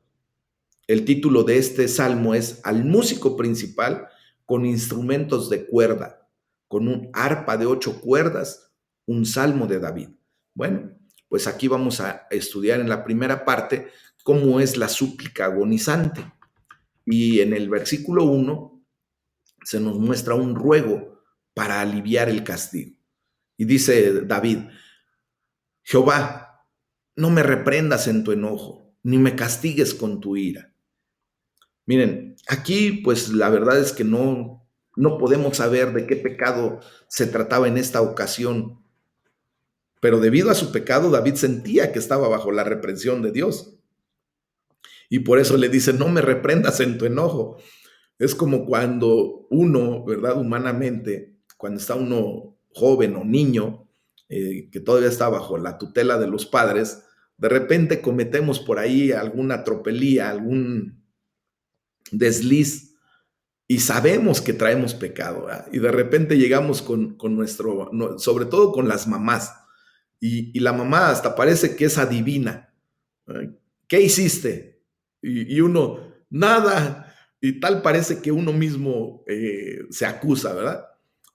El título de este salmo es: al músico principal con instrumentos de cuerda, con un arpa de 8 cuerdas, un salmo de David. Bueno, pues aquí vamos a estudiar en la primera parte cómo es la súplica agonizante. Y en el versículo 1 se nos muestra un ruego para aliviar el castigo. Y dice David: Jehová, no me reprendas en tu enojo, ni me castigues con tu ira. Miren, aquí pues la verdad es que no podemos saber de qué pecado se trataba en esta ocasión, pero debido a su pecado David sentía que estaba bajo la reprensión de Dios. Y por eso le dice: no me reprendas en tu enojo. Es como cuando uno, ¿verdad? Humanamente, cuando está uno joven o niño, que todavía está bajo la tutela de los padres, de repente cometemos por ahí alguna tropelía, algún desliz, y sabemos que traemos pecado, ¿verdad? Y de repente llegamos con nuestro, sobre todo con las mamás, y la mamá hasta parece que es adivina. ¿Qué hiciste? Y uno, nada, y tal parece que uno mismo se acusa, ¿verdad?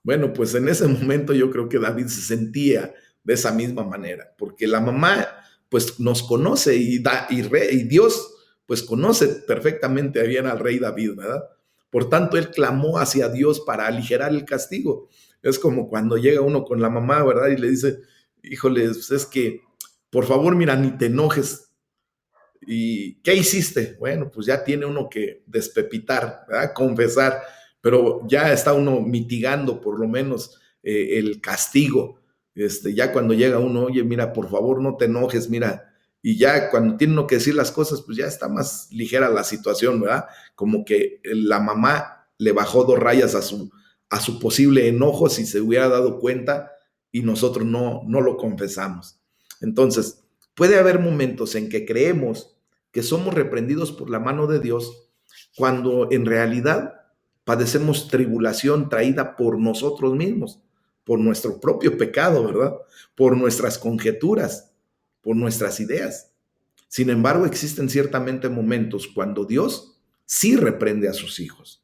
Bueno, pues en ese momento yo creo que David se sentía de esa misma manera, porque la mamá pues nos conoce y Dios pues conoce perfectamente bien al rey David, ¿verdad? Por tanto, él clamó hacia Dios para aligerar el castigo. Es como cuando llega uno con la mamá, ¿verdad? Y le dice: híjole, pues es que, por favor, mira, ni te enojes. ¿Y qué hiciste? Bueno, pues ya tiene uno que despepitar, ¿verdad? Confesar, pero ya está uno mitigando por lo menos el castigo. Ya cuando llega uno: oye, mira, por favor, no te enojes, mira. Y ya cuando tiene uno que decir las cosas, pues ya está más ligera la situación, ¿verdad? Como que la mamá le bajó 2 rayas a su posible enojo si se hubiera dado cuenta y nosotros no lo confesamos. Entonces, Puede haber momentos en que creemos que somos reprendidos por la mano de Dios cuando en realidad padecemos tribulación traída por nosotros mismos, por nuestro propio pecado, ¿verdad? Por nuestras conjeturas, por nuestras ideas. Sin embargo, existen ciertamente momentos cuando Dios sí reprende a sus hijos.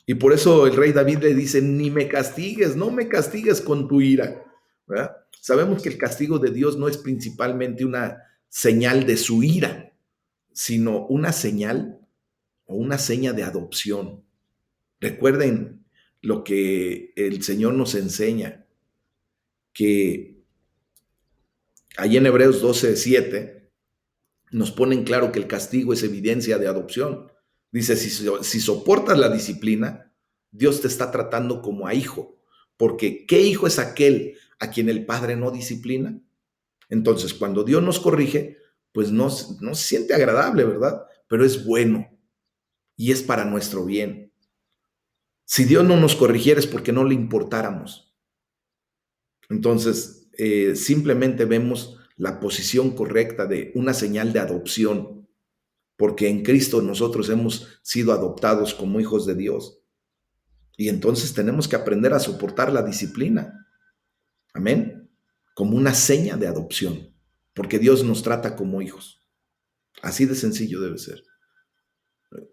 Y por eso el rey David le dice, ni me castigues, no me castigues con tu ira, ¿verdad? Sabemos que el castigo de Dios no es principalmente una señal de su ira, sino una señal o una seña de adopción. Recuerden lo que el Señor nos enseña, que ahí en Hebreos 12:7 nos ponen claro que el castigo es evidencia de adopción. Dice, si soportas la disciplina, Dios te está tratando como a hijo, porque ¿qué hijo es aquel a quien el padre no disciplina? Entonces, cuando Dios nos corrige, pues no se siente agradable, ¿verdad? Pero es bueno y es para nuestro bien. Si Dios no nos corrigiera es porque no le importáramos. Entonces, simplemente vemos la posición correcta de una señal de adopción, porque en Cristo nosotros hemos sido adoptados como hijos de Dios. Y entonces tenemos que aprender a soportar la disciplina. Amén. Como una seña de adopción, porque Dios nos trata como hijos. Así de sencillo debe ser.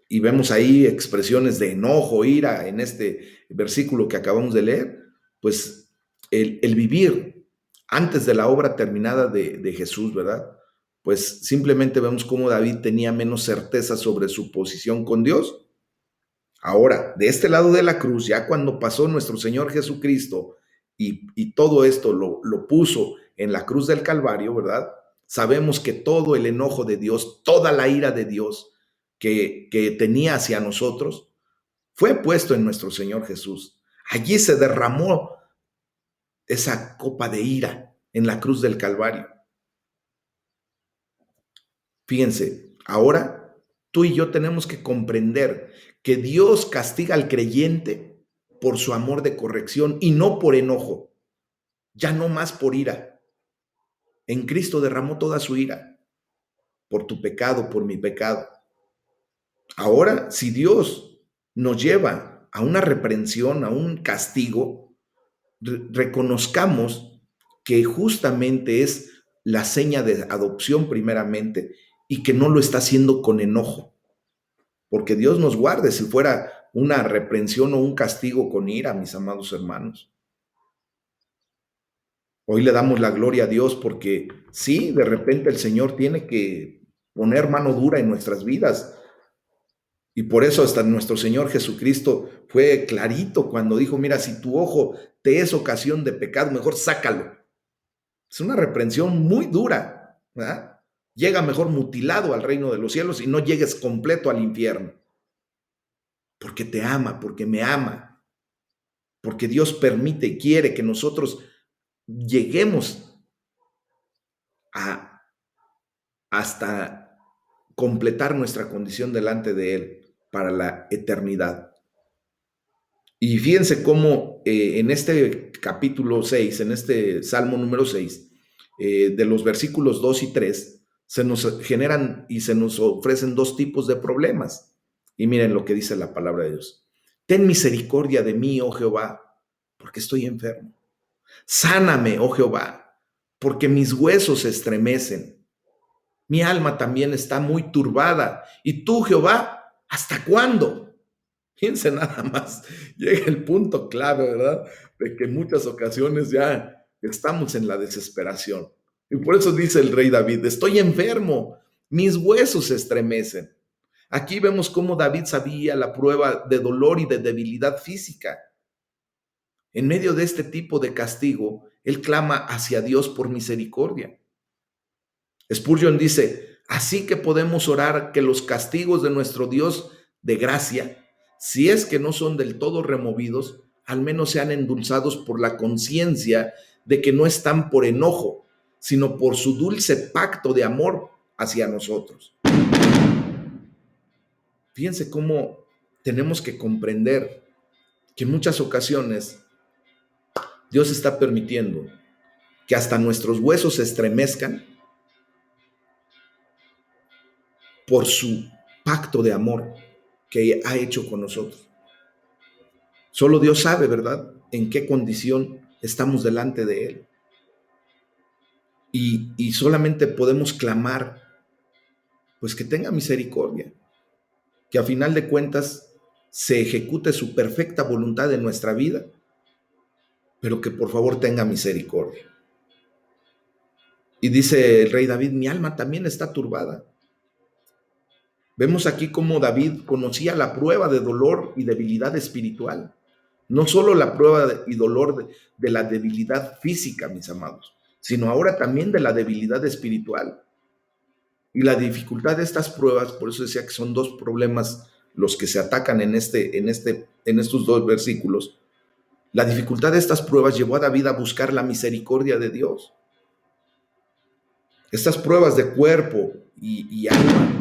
Y vemos ahí expresiones de enojo, ira en este versículo que acabamos de leer, pues el vivir antes de la obra terminada de Jesús, ¿verdad? Pues simplemente vemos cómo David tenía menos certeza sobre su posición con Dios. Ahora, de este lado de la cruz, ya cuando pasó nuestro Señor Jesucristo y todo esto lo puso en la cruz del Calvario, ¿verdad? Sabemos que todo el enojo de Dios, toda la ira de Dios que tenía hacia nosotros, fue puesto en nuestro Señor Jesús. Allí se derramó esa copa de ira en la cruz del Calvario. Fíjense, ahora tú y yo tenemos que comprender que Dios castiga al creyente por su amor de corrección y no por enojo, ya no más por ira. En Cristo derramó toda su ira por tu pecado, por mi pecado. Ahora, si Dios nos lleva a una reprensión, a un castigo, reconozcamos que justamente es la seña de adopción primeramente y que no lo está haciendo con enojo. Porque Dios nos guarde si fuera una reprensión o un castigo con ira, mis amados hermanos. Hoy le damos la gloria a Dios porque sí, de repente el Señor tiene que poner mano dura en nuestras vidas. Y por eso hasta nuestro Señor Jesucristo fue clarito cuando dijo, mira, si tu ojo te es ocasión de pecado, mejor sácalo. Es una reprensión muy dura, ¿verdad? Llega mejor mutilado al reino de los cielos y no llegues completo al infierno. Porque te ama, porque me ama, porque Dios permite y quiere que nosotros lleguemos a hasta completar nuestra condición delante de Él para la eternidad. Y fíjense cómo en este capítulo 6, en este Salmo número 6, de los versículos 2 y 3, se nos generan y se nos ofrecen dos tipos de problemas. Y miren lo que dice la palabra de Dios. Ten misericordia de mí, oh Jehová, porque estoy enfermo. Sáname, oh Jehová, porque mis huesos se estremecen. Mi alma también está muy turbada. Y tú, Jehová, ¿hasta cuándo? Fíjense nada más, llega el punto clave, ¿verdad? De que en muchas ocasiones ya estamos en la desesperación. Y por eso dice el rey David, estoy enfermo, mis huesos se estremecen. Aquí vemos cómo David sabía la prueba de dolor y de debilidad física. En medio de este tipo de castigo, él clama hacia Dios por misericordia. Spurgeon dice, así que podemos orar que los castigos de nuestro Dios de gracia, si es que no son del todo removidos, al menos sean endulzados por la conciencia de que no están por enojo, sino por su dulce pacto de amor hacia nosotros. Fíjense cómo tenemos que comprender que en muchas ocasiones Dios está permitiendo que hasta nuestros huesos se estremezcan por su pacto de amor que ha hecho con nosotros. Solo Dios sabe, ¿verdad?, en qué condición estamos delante de Él. Y solamente podemos clamar, pues que tenga misericordia, que a final de cuentas se ejecute su perfecta voluntad en nuestra vida, pero que por favor tenga misericordia. Y dice el rey David, mi alma también está turbada. Vemos aquí cómo David conocía la prueba de dolor y debilidad espiritual. No solo la prueba y dolor de la debilidad física, mis amados, sino ahora también de la debilidad espiritual. Y la dificultad de estas pruebas, por eso decía que son dos problemas los que se atacan en estos dos versículos. La dificultad de estas pruebas llevó a David a buscar la misericordia de Dios. Estas pruebas de cuerpo y alma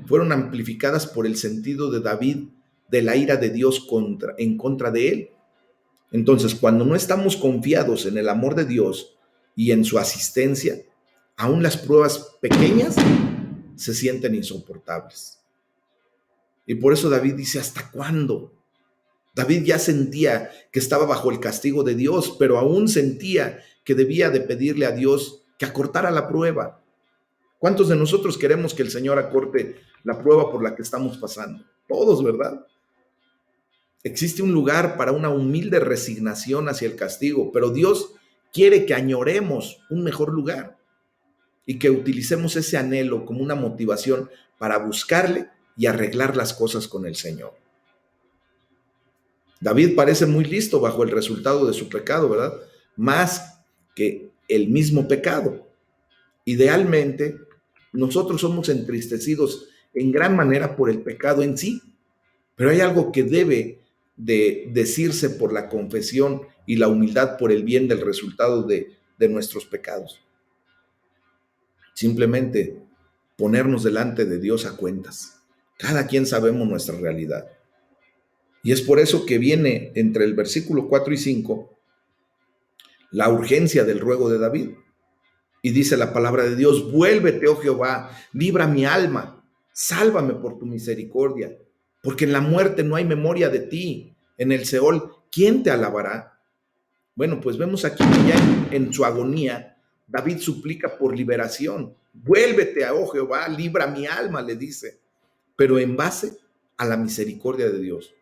fueron amplificadas por el sentido de David de la ira de Dios en contra de él. Entonces, cuando no estamos confiados en el amor de Dios y en su asistencia, aún las pruebas pequeñas se sienten insoportables. Y por eso David dice, ¿hasta cuándo? David ya sentía que estaba bajo el castigo de Dios, pero aún sentía que debía de pedirle a Dios que acortara la prueba. ¿Cuántos de nosotros queremos que el Señor acorte la prueba por la que estamos pasando? Todos, ¿verdad? Existe un lugar para una humilde resignación hacia el castigo, pero Dios quiere que añoremos un mejor lugar y que utilicemos ese anhelo como una motivación para buscarle y arreglar las cosas con el Señor. David parece muy listo bajo el resultado de su pecado, ¿verdad? Más que el mismo pecado. Idealmente, nosotros somos entristecidos en gran manera por el pecado en sí, pero hay algo que debe de decirse por la confesión y la humildad por el bien del resultado de nuestros pecados. Simplemente ponernos delante de Dios a cuentas. Cada quien sabemos nuestra realidad. Y es por eso que viene entre el versículo 4 y 5 la urgencia del ruego de David. Y dice la palabra de Dios, vuélvete, oh Jehová, libra mi alma, sálvame por tu misericordia, porque en la muerte no hay memoria de ti, en el Seol, ¿quién te alabará? Bueno, pues vemos aquí que ya en su agonía, David suplica por liberación. Vuélvete, oh Jehová, libra mi alma, le dice, pero en base a la misericordia de Dios.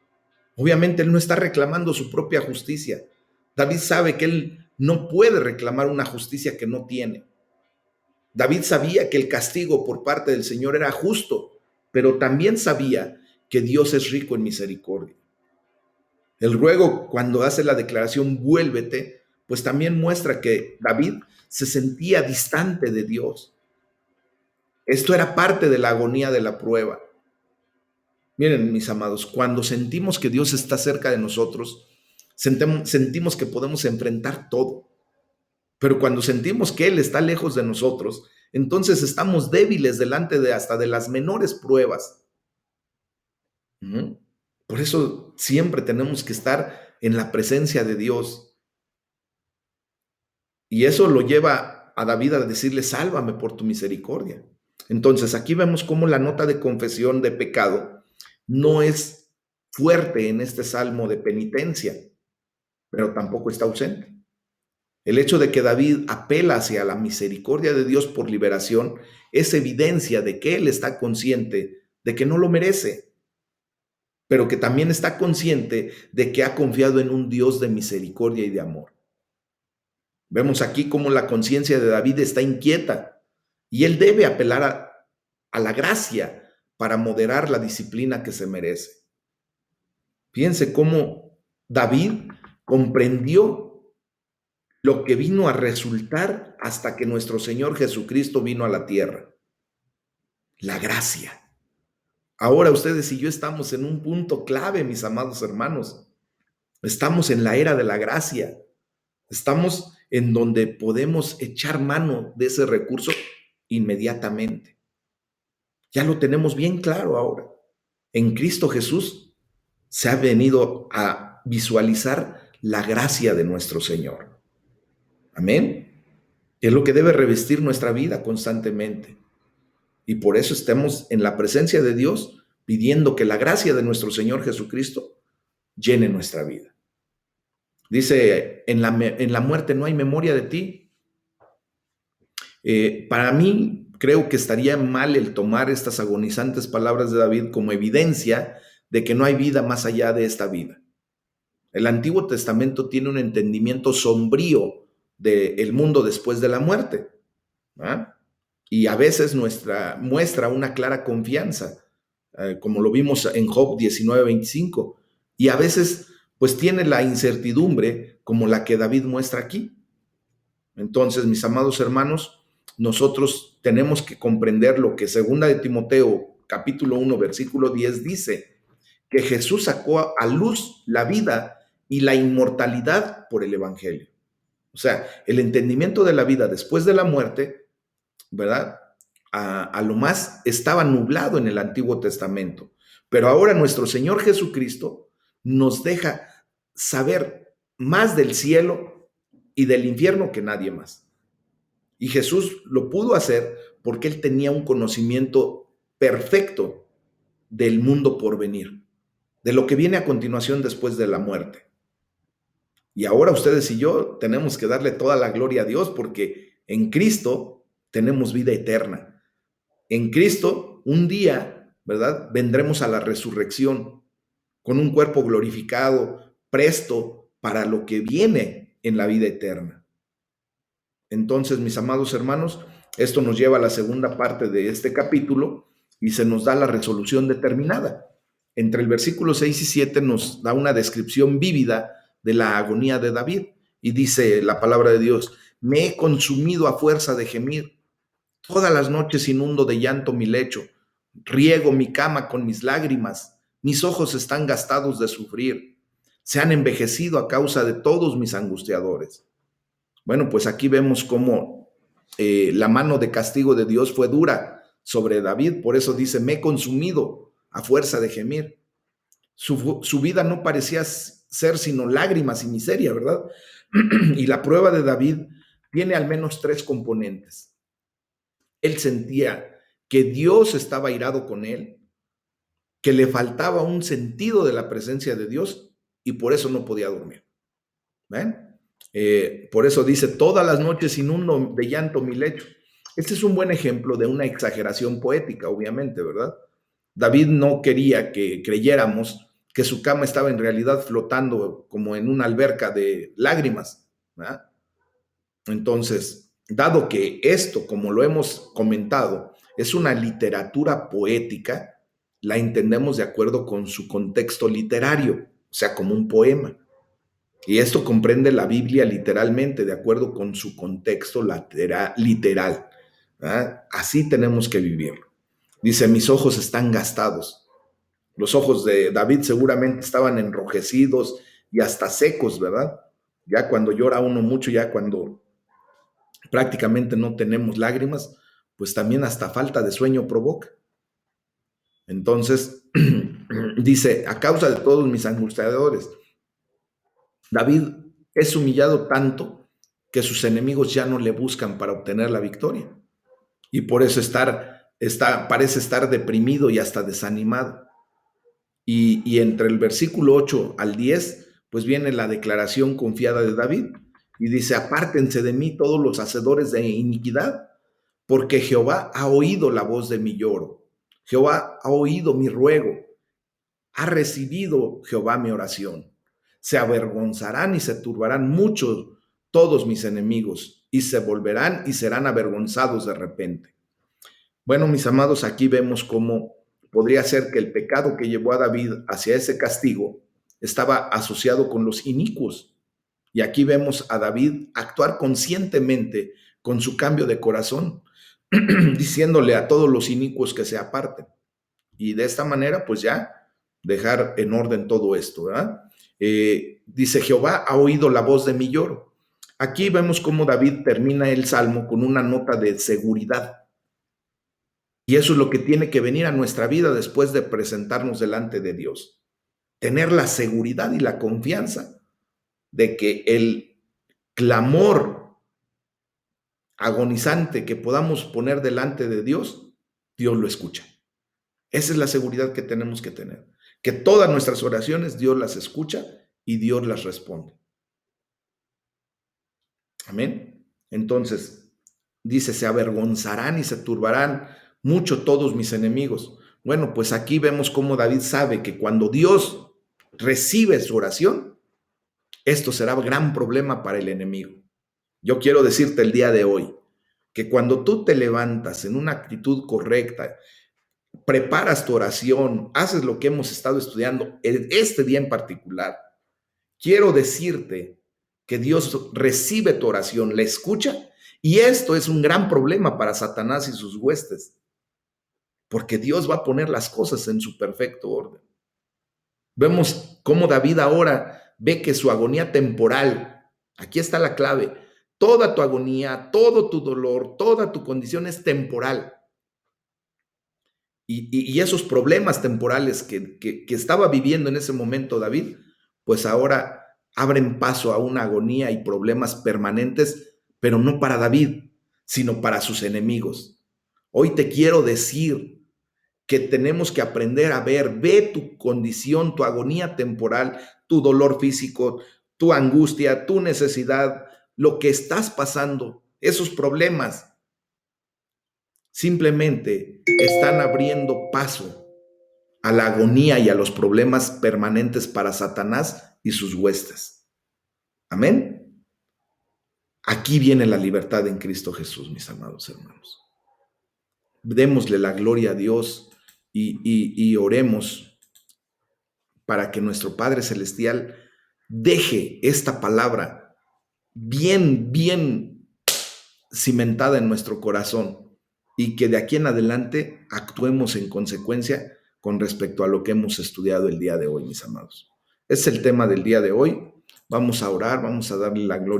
Obviamente él no está reclamando su propia justicia. David sabe que él no puede reclamar una justicia que no tiene. David sabía que el castigo por parte del Señor era justo, pero también sabía que Dios es rico en misericordia. El ruego, cuando hace la declaración vuélvete, pues también muestra que David se sentía distante de Dios. Esto era parte de la agonía de la prueba. Miren, mis amados, cuando sentimos que Dios está cerca de nosotros, sentimos que podemos enfrentar todo. Pero cuando sentimos que Él está lejos de nosotros, entonces estamos débiles delante de hasta de las menores pruebas. Por eso siempre tenemos que estar en la presencia de Dios. Y eso lo lleva a David a decirle, sálvame por tu misericordia. Entonces aquí vemos cómo la nota de confesión de pecado no es fuerte en este salmo de penitencia, pero tampoco está ausente. El hecho de que David apela hacia la misericordia de Dios por liberación es evidencia de que él está consciente de que no lo merece, pero que también está consciente de que ha confiado en un Dios de misericordia y de amor. Vemos aquí cómo la conciencia de David está inquieta y él debe apelar a la gracia para moderar la disciplina que se merece. Fíjense cómo David comprendió lo que vino a resultar hasta que nuestro Señor Jesucristo vino a la tierra. La gracia. Ahora ustedes y yo estamos en un punto clave, mis amados hermanos. Estamos en la era de la gracia. Estamos en donde podemos echar mano de ese recurso inmediatamente. Ya lo tenemos bien claro ahora. En Cristo Jesús se ha venido a visualizar la gracia de nuestro Señor. Amén. Es lo que debe revestir nuestra vida constantemente. Y por eso estemos en la presencia de Dios pidiendo que la gracia de nuestro Señor Jesucristo llene nuestra vida. Dice, en la muerte no hay memoria de ti. Para mí, creo que estaría mal el tomar estas agonizantes palabras de David como evidencia de que no hay vida más allá de esta vida. El Antiguo Testamento tiene un entendimiento sombrío del mundo después de la muerte, ¿verdad? Y a veces muestra una clara confianza, como lo vimos en Job 19:25, y a veces pues tiene la incertidumbre como la que David muestra aquí. Entonces, mis amados hermanos, nosotros tenemos que comprender lo que 2 capítulo 1, versículo 10 dice, que Jesús sacó a luz la vida y la inmortalidad por el Evangelio. O sea, el entendimiento de la vida después de la muerte, ¿verdad? A lo más estaba nublado en el Antiguo Testamento. Pero ahora nuestro Señor Jesucristo nos deja saber más del cielo y del infierno que nadie más. Y Jesús lo pudo hacer porque él tenía un conocimiento perfecto del mundo por venir, de lo que viene a continuación después de la muerte. Y ahora ustedes y yo tenemos que darle toda la gloria a Dios porque en Cristo tenemos vida eterna. En Cristo, un día, ¿verdad? Vendremos a la resurrección con un cuerpo glorificado, presto para lo que viene en la vida eterna. Entonces, mis amados hermanos, esto nos lleva a la segunda parte de este capítulo y se nos da la resolución determinada. Entre el versículo 6 y 7 nos da una descripción vívida de la agonía de David y dice la palabra de Dios, me he consumido a fuerza de gemir, todas las noches inundo de llanto mi lecho, riego mi cama con mis lágrimas, mis ojos están gastados de sufrir, se han envejecido a causa de todos mis angustiadores. Bueno, pues aquí vemos cómo la mano de castigo de Dios fue dura sobre David, por eso dice, me he consumido a fuerza de gemir. Su vida no parecía ser sino lágrimas y miseria, ¿verdad? Y la prueba de David tiene al menos 3 componentes. Él sentía que Dios estaba airado con él, que le faltaba un sentido de la presencia de Dios y por eso no podía dormir. ¿Ven? Por eso dice, todas las noches inundo de llanto mi lecho. Este es un buen ejemplo de una exageración poética, obviamente, ¿verdad? David no quería que creyéramos que su cama estaba en realidad flotando como en una alberca de lágrimas, ¿verdad? Entonces, dado que esto, como lo hemos comentado, es una literatura poética, la entendemos de acuerdo con su contexto literario, o sea, como un poema. Y esto comprende la Biblia literalmente, de acuerdo con su contexto literal. ¿Verdad? Así tenemos que vivirlo. Dice, mis ojos están gastados. Los ojos de David seguramente estaban enrojecidos y hasta secos, ¿verdad? Ya cuando llora uno mucho, ya cuando prácticamente no tenemos lágrimas, pues también hasta falta de sueño provoca. Entonces, dice, a causa de todos mis angustiadores, David es humillado tanto que sus enemigos ya no le buscan para obtener la victoria. Y por eso parece estar deprimido y hasta desanimado. Y entre el versículo 8 al 10, pues viene la declaración confiada de David. Y dice, apártense de mí todos los hacedores de iniquidad, porque Jehová ha oído la voz de mi lloro. Jehová ha oído mi ruego. Ha recibido Jehová mi oración. Se avergonzarán y se turbarán mucho todos mis enemigos, y se volverán y serán avergonzados de repente. Bueno, mis amados, aquí vemos cómo podría ser que el pecado que llevó a David hacia ese castigo estaba asociado con los inicuos. Y aquí vemos a David actuar conscientemente con su cambio de corazón, diciéndole a todos los inicuos que se aparten. Y de esta manera, pues ya dejar en orden todo esto, ¿verdad? Dice, Jehová ha oído la voz de mi lloro. Aquí vemos cómo David termina el salmo con una nota de seguridad. Y eso es lo que tiene que venir a nuestra vida después de presentarnos delante de Dios. Tener la seguridad y la confianza de que el clamor agonizante que podamos poner delante de Dios Dios lo escucha. Esa es la seguridad que tenemos que tener, que todas nuestras oraciones Dios las escucha y Dios las responde. Amén. Entonces, dice, se avergonzarán y se turbarán mucho todos mis enemigos. Bueno, pues aquí vemos cómo David sabe que cuando Dios recibe su oración, esto será un gran problema para el enemigo. Yo quiero decirte el día de hoy que cuando tú te levantas en una actitud correcta, preparas tu oración, haces lo que hemos estado estudiando este día en particular, quiero decirte que Dios recibe tu oración, la escucha, y esto es un gran problema para Satanás y sus huestes, porque Dios va a poner las cosas en su perfecto orden. Vemos cómo David ahora ve que su agonía temporal, aquí está la clave, toda tu agonía, todo tu dolor, toda tu condición es temporal. Y esos problemas temporales que estaba viviendo en ese momento David, pues ahora abren paso a una agonía y problemas permanentes, pero no para David, sino para sus enemigos. Hoy te quiero decir que tenemos que aprender a ve tu condición, tu agonía temporal, tu dolor físico, tu angustia, tu necesidad, lo que estás pasando, esos problemas simplemente están abriendo paso a la agonía y a los problemas permanentes para Satanás y sus huestes. Amén. Aquí viene la libertad en Cristo Jesús, mis amados hermanos. Démosle la gloria a Dios y oremos para que nuestro Padre Celestial deje esta palabra bien cimentada en nuestro corazón y que de aquí en adelante actuemos en consecuencia con respecto a lo que hemos estudiado el día de hoy, mis amados. Es el tema del día de hoy. Vamos a orar, vamos a darle la gloria